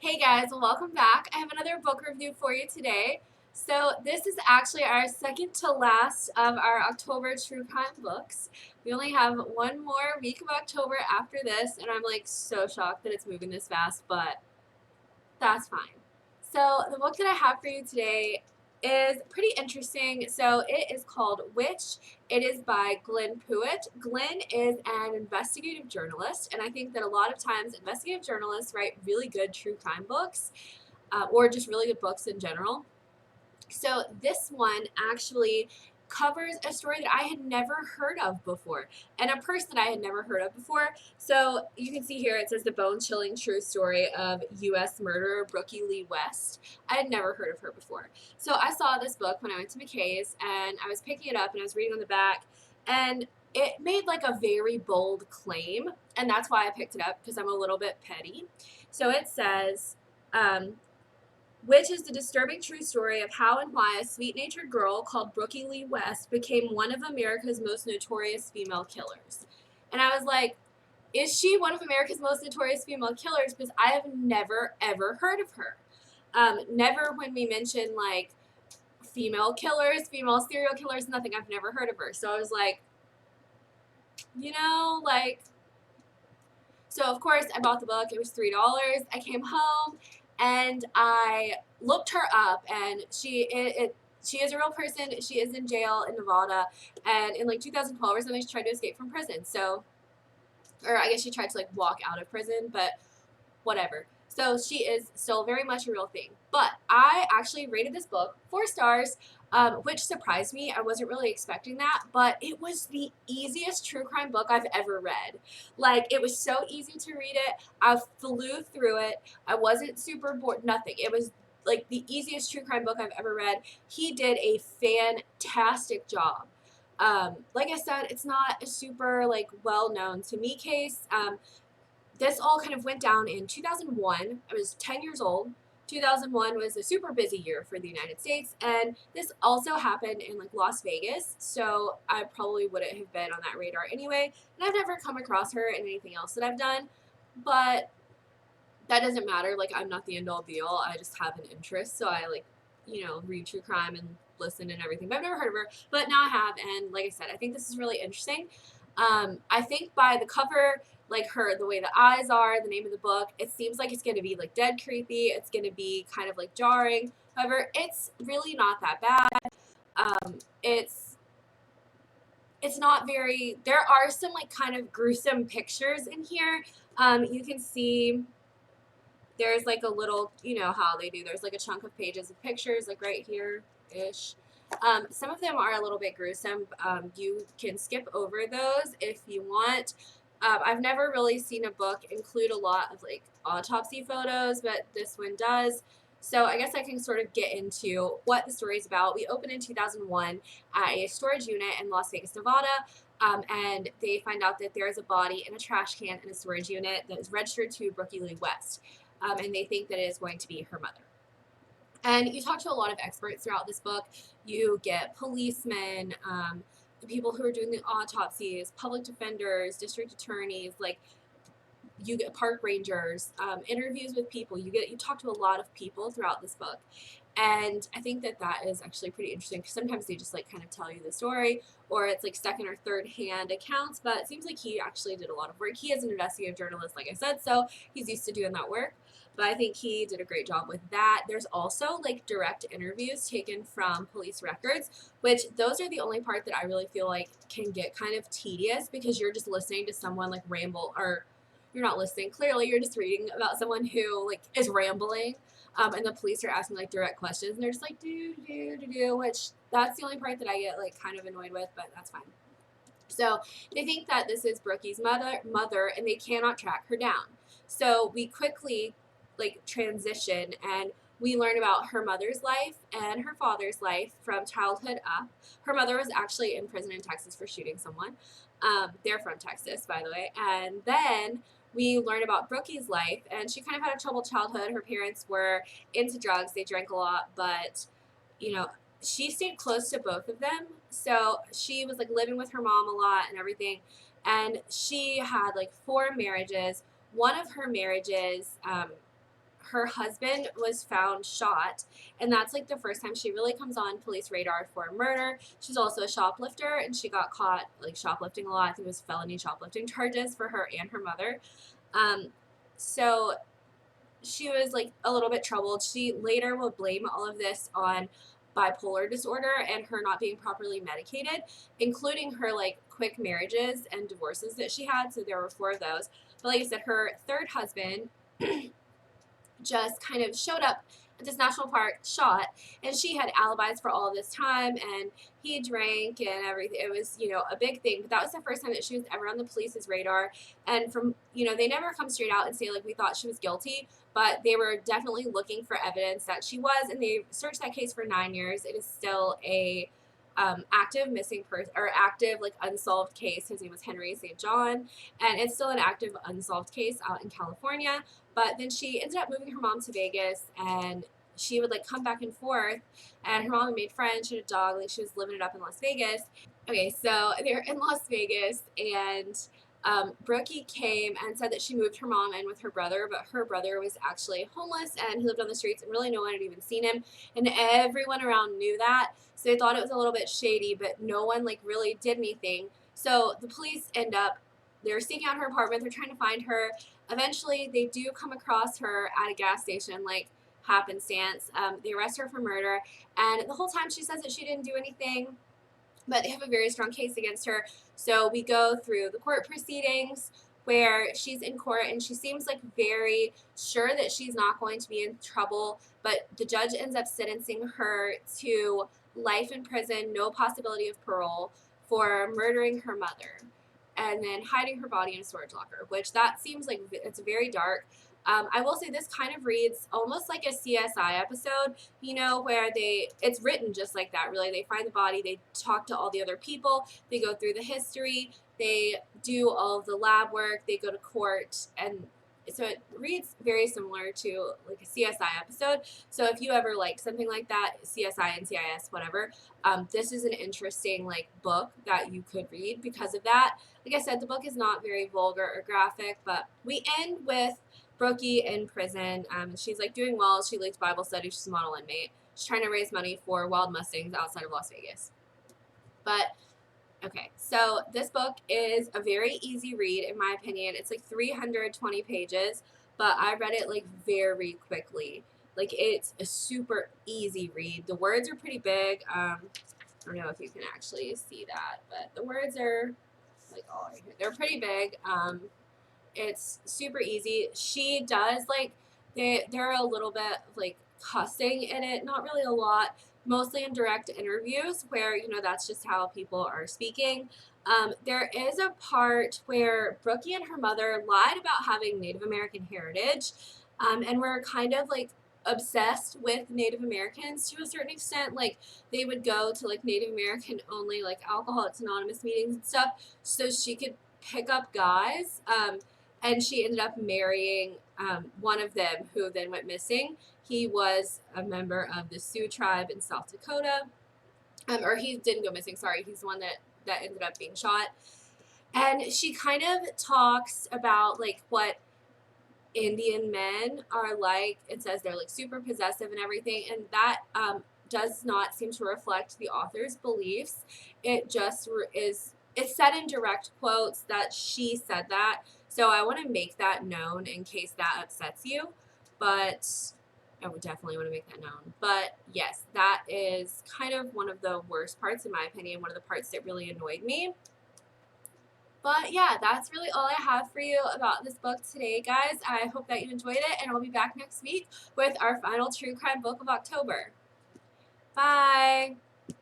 Hey guys, welcome back. I have another book review for you today. So this is actually our second to last of our October true crime books. We only have one more week of October after this, and I'm like so shocked that it's moving this fast, but that's fine. So the book that I have for you today is pretty interesting. So it is called Witch. It is by Glenn Puit. Glenn is an investigative journalist, and I think that a lot of times investigative journalists write really good true crime books, or just really good books in general. So this one actually covers a story that I had never heard of before and a person that I had never heard of before. So you can see here it says the bone-chilling true story of U.S. murderer Brookey Lee West. I had never heard of her before. So I saw this book when I went to McKay's and I was picking it up and I was reading on the back and it made like a very bold claim, and that's why I picked it up because I'm a little bit petty. So it says, which is the disturbing true story of how and why a sweet-natured girl called Brookey Lee West became one of America's most notorious female killers. And I was like, is she one of America's most notorious female killers? Because I have never, ever heard of her. Never when we mention, like, female killers, female serial killers, nothing. I've never heard of her. So I was like, like, so of course I bought the book. It was $3. I came home and I looked her up, and she is a real person. She is in jail in Nevada, and in like 2012 or something, she tried to escape from prison. So, or I guess she tried to like walk out of prison, but whatever. So she is still very much a real thing. But I actually rated this book 4 stars, which surprised me. I wasn't really expecting that, but it was the easiest true crime book I've ever read. Like, it was so easy to read it. I flew through it. I wasn't super bored, nothing. It was like the easiest true crime book I've ever read. He did a fantastic job. Like I said, it's not a super like well-known to me case. This all kind of went down in 2001. I was 10 years old. 2001 was a super busy year for the United States, and this also happened in like Las Vegas, so I probably wouldn't have been on that radar anyway, and I've never come across her in anything else that I've done, but that doesn't matter. Like, I'm not the end all be all. I just have an interest, so I like, read true crime and listen and everything, but I've never heard of her, but now I have, and like I said, I think this is really interesting. I think by the cover, like the way the eyes are, the name of the book, it seems like it's going to be like dead creepy. It's going to be kind of like jarring. However, it's really not that bad. It's not very. There are some like kind of gruesome pictures in here. You can see there's like a little, how they do. There's like a chunk of pages of pictures, like right here ish. Some of them are a little bit gruesome. You can skip over those if you want. I've never really seen a book include a lot of like autopsy photos, but this one does. So I guess I can sort of get into what the story is about. We open in 2001 at a storage unit in Las Vegas, Nevada, and they find out that there is a body in a trash can in a storage unit that is registered to Brookey Lee West, and they think that it is going to be her mother. And you talk to a lot of experts throughout this book. You get policemen, the people who are doing the autopsies, public defenders, district attorneys, like you get park rangers, interviews with people. You talk to a lot of people throughout this book. And I think that that is actually pretty interesting because sometimes they just like kind of tell you the story, or it's like second or third hand accounts, but it seems like he actually did a lot of work. He is an investigative journalist, like I said, so he's used to doing that work. But I think he did a great job with that. There's also like direct interviews taken from police records, which those are the only part that I really feel like can get kind of tedious because you're just listening to someone like ramble, or you're not listening. Clearly, you're just reading about someone who like is rambling, and the police are asking like direct questions, and they're just like do, which that's the only part that I get like kind of annoyed with, but that's fine. So they think that this is Brookey's mother, and they cannot track her down. So we quickly like transition and we learn about her mother's life and her father's life from childhood up. Her mother was actually in prison in Texas for shooting someone. They're from Texas, by the way. And then we learn about Brookey's life, and she kind of had a troubled childhood. Her parents were into drugs. They drank a lot, but, she stayed close to both of them. So she was like living with her mom a lot and everything. And she had like 4 marriages. One of her marriages, her husband was found shot, and that's like the first time she really comes on police radar for murder. She's also a shoplifter, and she got caught like shoplifting a lot. I think it was felony shoplifting charges for her and her mother. So she was like a little bit troubled. She later will blame all of this on bipolar disorder and her not being properly medicated, including her like quick marriages and divorces that she had. So there were 4 of those. But like I said, her third husband just kind of showed up at this national park shot, and she had alibis for all this time, and he drank and everything. It was, you know, a big thing. But that was the first time that she was ever on the police's radar. And from, you know, they never come straight out and say like we thought she was guilty, but they were definitely looking for evidence that she was, and they searched that case for 9 years. It is still a active missing person, or active like unsolved case. His name was Henry St. John, and it's still an active unsolved case out in California. But then she ended up moving her mom to Vegas, and she would like come back and forth, and her mom had made friends. She had a dog, like she was living it up in Las Vegas. Okay, so they're in Las Vegas, and Brookey came and said that she moved her mom in with her brother, but her brother was actually homeless and he lived on the streets, and really no one had even seen him, and everyone around knew that, so they thought it was a little bit shady, but no one like really did anything. So the police end up, they're seeking out her apartment, they're trying to find her. Eventually they do come across her at a gas station, like happenstance. They arrest her for murder, and the whole time she says that she didn't do anything, but they have a very strong case against her. So we go through the court proceedings where she's in court, and she seems like very sure that she's not going to be in trouble, but the judge ends up sentencing her to life in prison, no possibility of parole, for murdering her mother and then hiding her body in a storage locker, which that seems like it's very dark. I will say this kind of reads almost like a CSI episode, you know, where it's written just like that, really. They find the body, they talk to all the other people, they go through the history, they do all of the lab work, they go to court, and so it reads very similar to like a CSI episode. So if you ever like something like that, CSI, NCIS, whatever, this is an interesting like book that you could read because of that. Like I said, the book is not very vulgar or graphic, but we end with Brookey in prison. She's like doing well. She leads Bible study. She's a model inmate. She's trying to raise money for wild mustangs outside of Las Vegas. But okay, so this book is a very easy read in my opinion. It's like 320 pages, but I read it like very quickly. Like it's a super easy read. The words are pretty big. I don't know if you can actually see that, but the words are like all right here. They're pretty big. It's super easy. She does like there are a little bit like cussing in it, not really a lot, mostly in direct interviews where, you know, that's just how people are speaking. There is a part where Brookey and her mother lied about having Native American heritage, and were kind of like obsessed with Native Americans to a certain extent. Like they would go to like Native American only like Alcoholics Anonymous meetings and stuff so she could pick up guys. And she ended up marrying one of them who then went missing. He was a member of the Sioux tribe in South Dakota. Or he didn't go missing, sorry. He's the one that ended up being shot. And she kind of talks about like what Indian men are like. It says they're like super possessive and everything. And that does not seem to reflect the author's beliefs. It just is, it's said in direct quotes that she said that. So I want to make that known in case that upsets you, but I would definitely want to make that known. But yes, that is kind of one of the worst parts in my opinion, one of the parts that really annoyed me. But yeah, that's really all I have for you about this book today, guys. I hope that you enjoyed it, and I'll be back next week with our final true crime book of October. Bye!